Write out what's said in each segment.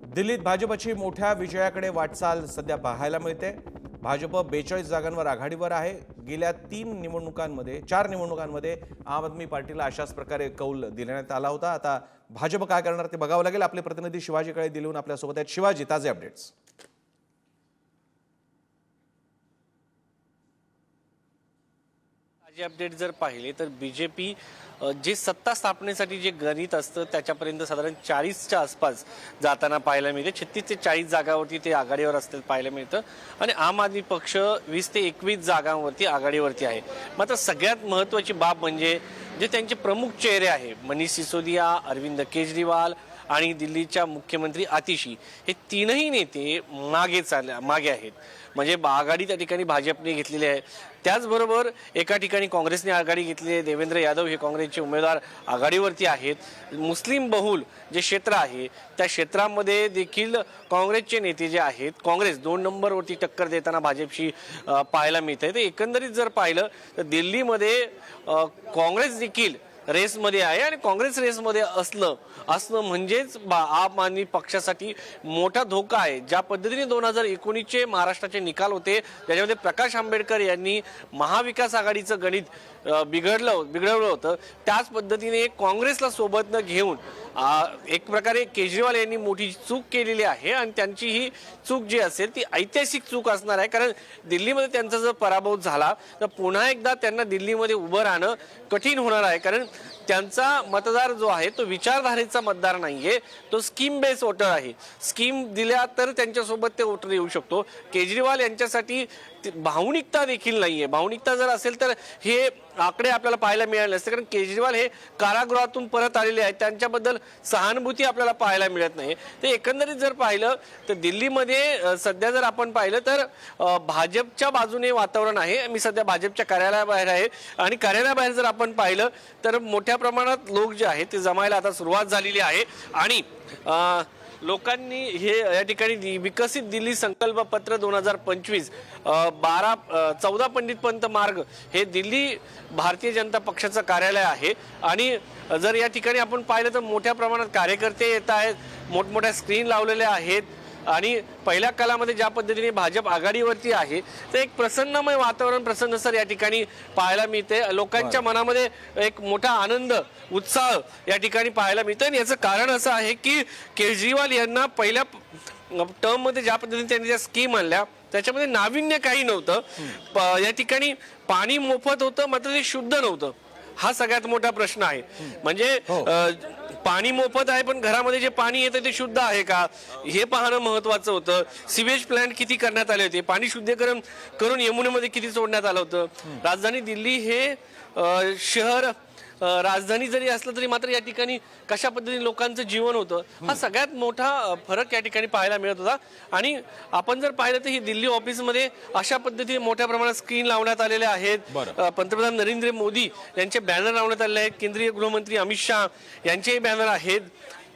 दिल्लीत भाजपची मोठ्या विजयाकडे वाटचाल सध्या पाहायला मिळते। भाजप 42 जागांवर आघाडीवर आहे। गेल्या 4 निवडणुकांमध्ये आम आदमी पार्टीला अशाच प्रकारे कौल देण्यात आला होता। आता भाजप काय करणार ते बघावं लागेल। आपले प्रतिनिधी शिवाजी काळे दिल्लीहून आपल्या सोबत आहेत। शिवाजी, ताजे अपडेट्स। ताजे अपडेट जर पाहिले तर बीजेपी जे सत्ता स्थापनेसाठी जे गणित असतं त्याच्यापर्यंत साधारण 40च्या आसपास जाताना पाहायला मिळते। 36 ते 40 जागांवरती ते आघाडीवर असतील पाहायला मिळतं आणि आम आदमी पक्ष 20 ते 21 जागांवरती आघाडीवरती आहे। मात्र सगळ्यात महत्त्वाची बाब म्हणजे जे त्यांचे प्रमुख चेहरे आहे मनीष सिसोदिया, अरविंद केजरीवाल आणि दिल्लीच्या मुख्यमंत्री आतिशी, हे तीनही नेते मागे आहेत। म्हणजे आघाडी त्या ठिकाणी भाजपने घेतलेली आहे। त्याचबरोबर एका ठिकाणी काँग्रेसने आघाडी घेतली आहे। देवेंद्र यादव हे काँग्रेसचे उमेदवार आघाडीवरती आहेत। मुस्लिम बहुल जे क्षेत्र आहे त्या क्षेत्रामध्ये देखील काँग्रेसचे नेते जे आहेत, काँग्रेस 2 नंबरवरती टक्कर देताना भाजपशी पाहायला मिळते। तर एकंदरीत जर पाहिलं तर दिल्लीमध्ये काँग्रेस देखील रेसमध्ये आहे आणि काँग्रेस रेसमध्ये असणं म्हणजेच आम आदमी पक्षासाठी मोठा धोका आहे। ज्या पद्धतीने 2019चे महाराष्ट्राचे निकाल होते त्याच्यामध्ये प्रकाश आंबेडकर यांनी महाविकास आघाडीचं गणित बिघडवलं होतं, त्याच पद्धतीने काँग्रेसला सोबत न घेऊन एक प्रकारे केजरीवाल यांनी मोठी चूक केलेली आहे आणि त्यांची ही चूक जी असेल ती ऐतिहासिक चूक असणार आहे। कारण दिल्लीमध्ये त्यांचा जर पराभव झाला तर पुन्हा एकदा त्यांना दिल्लीमध्ये उभं राहणं कठीण होणार आहे। कारण त्यांचा मतदार जो आहे तो विचारधारेचा मतदार नाहीये, तो स्कीम बेस वोटर आहे। स्कीम दिल्या तर त्यांच्यासोबत ते वोटर येऊ शकतो। केजरीवाल यांच्यासाठी भावनिकता देखील नाहीये। भावनिकता जर असेल तर हे आकडे आपल्याला पाहायला मिळाले नसते। कारण केजरीवाल हे कारागृहातून परत आलेले आहेत, त्यांच्याबद्दल सहानुभूती आपल्याला पाहायला मिळत नाही। ते एकंदरीत जर पाहिलं तर दिल्लीमध्ये सध्या जर आपण पाहिलं तर भाजपच्या बाजूने वातावरण आहे। मी सध्या भाजपच्या कार्यालयाबाहेर आहे आणि कार्यालयाबाहेर जर आपण पाहिलं तर मोठ्या प्रमाणात लोक जे आहेत ते जमायला आता सुरुवात झालेली आहे आणि लोकांनी हे या ठिकाणी विकसित दिल्ली संकल्प पत्र 2025 14 पंडित पंत मार्ग हे दिल्ली भारतीय जनता पक्षाचं कार्यालय आहे आणि जर या ठिकाणी आपण पाहिलं तर मोठ्या प्रमाणात कार्यकर्ते येत आहेत, मोठमोठ्या स्क्रीन लावलेल्या आहेत आणि पहिल्या कालामध्ये ज्या पद्धतीने भाजप आघाडीवरती आहे ते एक प्रसन्नमय वातावरण प्रसन्नसर या ठिकाणी पाहायला मिळते। लोकांच्या मनामध्ये एक मोठा आनंद उत्साह या ठिकाणी पाहायला मिळतो आणि याचं कारण असं आहे की केजरीवाल यांना पहिल्या टर्म मध्ये ज्या पद्धतीने त्यांनी ज्या स्कीम आणल्या त्याच्यामध्ये नाविन्य काही नव्हतं। या ठिकाणी पाणी मोफत होतं मात्र ते शुद्ध नव्हतं, हा सगळ्यात मोठा प्रश्न आहे। म्हणजे पाणी मोफत आहे पण घरामध्ये जे पाणी येतं ते शुद्ध आहे का हे पाहणं महत्वाचं होतं। सिवेज प्लांट किती करण्यात आले होते, पाणी शुद्धीकरण करून यमुनेमध्ये किती सोडण्यात आलं होतं। राजधानी दिल्ली हे शहर राजधानी जरी असलं तरी मात्र या ठिकाणी कशा पद्धतीने लोकांचं जीवन होतं हा सगळ्यात मोठा फरक या ठिकाणी पाहायला मिळत होता। आणि आपण जर पाहिलं तर ही दिल्ली ऑफिसमध्ये अशा पद्धतीने मोठ्या प्रमाणात स्क्रीन लावण्यात आलेले आहेत। पंतप्रधान नरेंद्र मोदी यांचे बॅनर लावण्यात आलेले आहेत, केंद्रीय गृहमंत्री अमित शाह यांचेही बॅनर आहेत,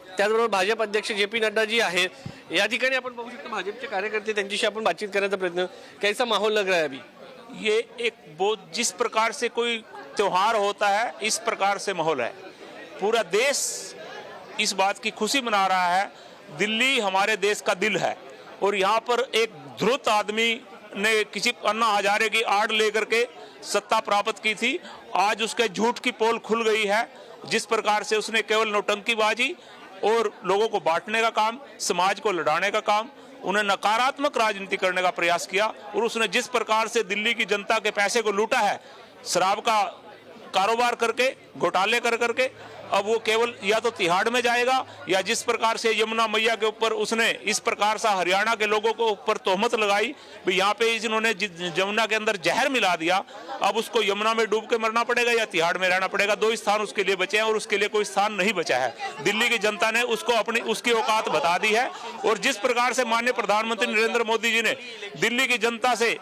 त्याचबरोबर भाजप अध्यक्ष जे पी नड्डा जी आहेत। या ठिकाणी आपण बघू शकतो भाजपचे कार्यकर्ते, त्यांच्याशी आपण बातचीत करण्याचा प्रयत्न। कैसा माहौल लग रहा है अभी? ये एक बहुत जिस प्रकार से कोई त्योहार होता है इस प्रकार से माहौल है। पूरा देश इस बात की खुशी मना रहा है। दिल्ली हमारे देश का दिल है और यहाँ पर एक धूर्त आदमी ने किसी अन्ना हजारे की आड़ लेकर के सत्ता प्राप्त की थी, आज उसके झूठ की पोल खुल गई है। जिस प्रकार से उसने केवल नौटंकीबाजी और लोगों को बांटने का काम, समाज को लड़ाने का काम, उन्हें नकारात्मक राजनीति करने का प्रयास किया और उसने जिस प्रकार से दिल्ली की जनता के पैसे को लूटा है, शराब का कारोबार करके, घोटाले कर करके, अब वो केवल या तो तिहाड़ में जाएगा या जिस प्रकार से यमुना मैया के ऊपर उसने इस प्रकार से हरियाणा के लोगों को ऊपर तोहमत लगाई भी यहाँ पे जिन्होंने यमुना के अंदर जहर मिला दिया, अब उसको यमुना में डूब के मरना पड़ेगा या तिहाड़ में रहना पड़ेगा। 2 स्थान उसके लिए बचे हैं और उसके लिए कोई स्थान नहीं बचा है। दिल्ली की जनता ने उसको उसकी औकात बता दी है और जिस प्रकार से माननीय प्रधानमंत्री नरेंद्र मोदी जी ने दिल्ली की जनता से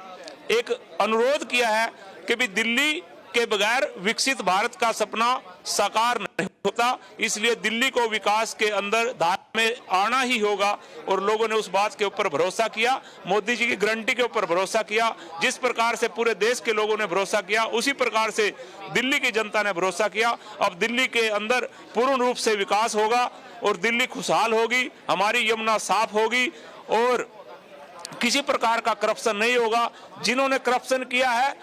एक अनुरोध किया है कि भी दिल्ली के बगैर विकसित भारत का सपना साकार नहीं होता, इसलिए दिल्ली को विकास के अंदर धारा में आना ही होगा और लोगों ने उस बात के ऊपर भरोसा किया, मोदी जी की गारंटी के ऊपर भरोसा किया। जिस प्रकार से पूरे देश के लोगों ने भरोसा किया उसी प्रकार से दिल्ली की जनता ने भरोसा किया। अब दिल्ली के अंदर पूर्ण रूप से विकास होगा और दिल्ली खुशहाल होगी, हमारी यमुना साफ होगी और किसी प्रकार का करप्शन नहीं होगा। जिन्होंने करप्शन किया है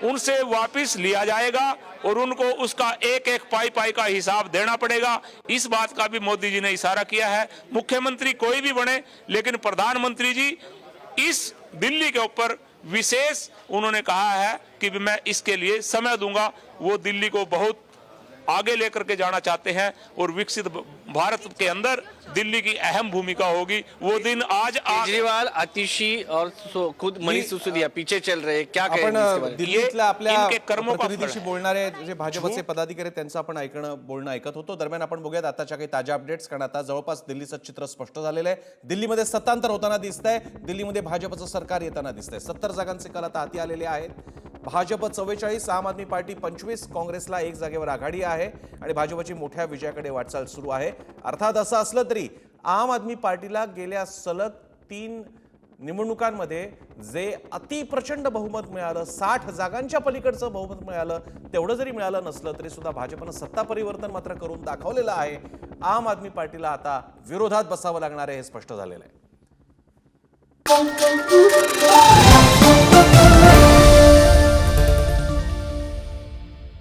उनसे वापस लिया जाएगा और उनको उसका एक एक पाई का हिसाब देना पड़ेगा। इस बात का भी मोदी जी ने इशारा किया है। मुख्यमंत्री कोई भी बने, लेकिन प्रधानमंत्री जी इस दिल्ली के ऊपर विशेष उन्होंने कहा है कि मैं इसके लिए समय दूंगा। वो दिल्ली को बहुत आगे लेकर के जाना चाहते हैं और विकसित भारत के अंदर दिल्ली की अहम भूमिका होगी। वो दिन आज केजरीवाल, आतिशी और खुद मनीष सिसोदिया पीछे चल रहे हैं, क्या कहेंगे इसके आपण बारे में? दिल्लीतल्या आपल्या इनके कर्मों का फल प्रतिनिधीशी है। बोलणारे जे भाजपचे पदाधिकारी त्यांचं आपण बोलणं ऐकत होतो। दरम्यान आपण बघूयात आताच्या काही ताज्या अपडेट्स, कारण आता जवळपास दिल्लीचं चित्र स्पष्ट झालेलं आहे। दिल्लीमध्ये सत्तांतर होताना दिसतंय, दिल्लीमध्ये भाजपचं सरकार येताना दिसतंय। 70 जागांचे कल आता हाती आलेले आहेत। भाजप 44, आम आदमी पार्टी 25, काँग्रेसला 1 जागेवर आघाडी आहे आणि भाजपची मोठ्या विजयाकडे वाटचाल सुरू आहे। अर्थात असं असलं तरी आम आदमी पार्टीला गेल्या सलग 3 निवडणुकांमध्ये जे अतिप्रचंड बहुमत मिळालं, 60 जागांच्या पलीकडचं बहुमत मिळालं, तेवढं जरी मिळालं नसलं तरी सुद्धा भाजपनं सत्ता परिवर्तन मात्र करून दाखवलेलं आहे। आम आदमी पार्टीला आता विरोधात बसावं लागणार आहे हे स्पष्ट झालेलं आहे।